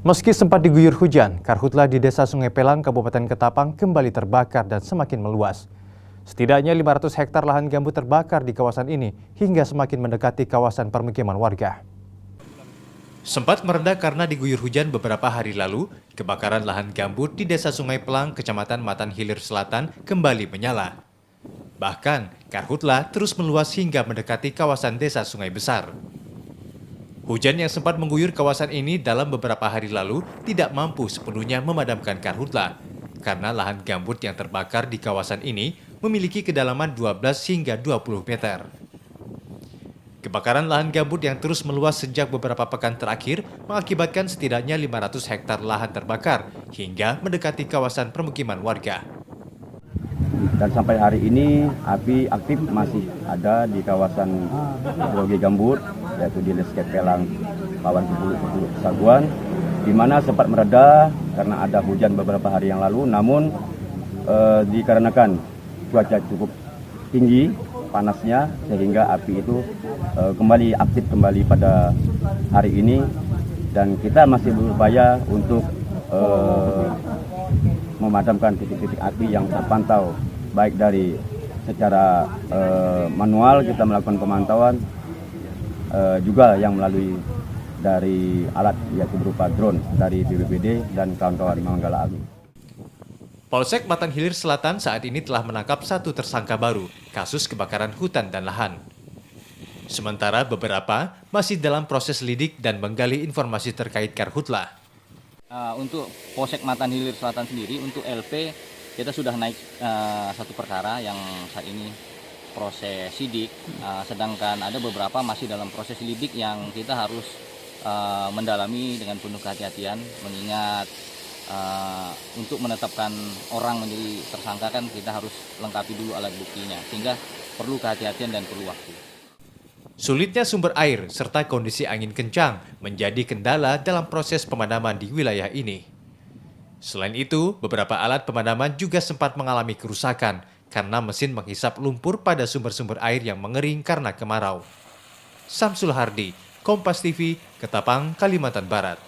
Meski sempat diguyur hujan, karhutla di Desa Sungai Pelang, Kabupaten Ketapang kembali terbakar dan semakin meluas. Setidaknya 500 hektar lahan gambut terbakar di kawasan ini hingga semakin mendekati kawasan permukiman warga. Sempat mereda karena diguyur hujan beberapa hari lalu, kebakaran lahan gambut di Desa Sungai Pelang, Kecamatan Matan Hilir Selatan kembali menyala. Bahkan, karhutla terus meluas hingga mendekati kawasan Desa Sungai Besar. Hujan yang sempat mengguyur kawasan ini dalam beberapa hari lalu tidak mampu sepenuhnya memadamkan karhutla, karena lahan gambut yang terbakar di kawasan ini memiliki kedalaman 12 hingga 20 meter. Kebakaran lahan gambut yang terus meluas sejak beberapa pekan terakhir mengakibatkan setidaknya 500 hektar lahan terbakar hingga mendekati kawasan permukiman warga. Dan sampai hari ini api aktif masih ada di kawasan Grogi Gambut, yaitu di Sungai Pelang, Kawan Kepuluk Saguan, di mana sempat mereda karena ada hujan beberapa hari yang lalu, namun dikarenakan cuaca cukup tinggi panasnya sehingga api itu kembali aktif kembali pada hari ini, dan kita masih berupaya untuk memadamkan titik-titik api yang terpantau, baik dari secara manual kita melakukan pemantauan, juga yang melalui dari alat yaitu berupa drone dari BPBD dan kawan-kawan Manggala Agung. Polsek Matan Hilir Selatan saat ini telah menangkap satu tersangka baru kasus kebakaran hutan dan lahan. Sementara beberapa masih dalam proses lidik dan menggali informasi terkait karhutla. Untuk Polsek Matan Hilir Selatan sendiri, untuk LP kita sudah naik satu perkara yang saat ini proses sidik, sedangkan ada beberapa masih dalam proses lidik yang kita harus mendalami dengan penuh kehati-hatian, mengingat untuk menetapkan orang menjadi tersangka kan kita harus lengkapi dulu alat buktinya, sehingga perlu kehati-hatian dan perlu waktu. Sulitnya sumber air serta kondisi angin kencang menjadi kendala dalam proses pemadaman di wilayah ini. Selain itu, beberapa alat pemadaman juga sempat mengalami kerusakan karena mesin menghisap lumpur pada sumber-sumber air yang mengering karena kemarau. Samsul Hardi, Kompas TV, Ketapang, Kalimantan Barat.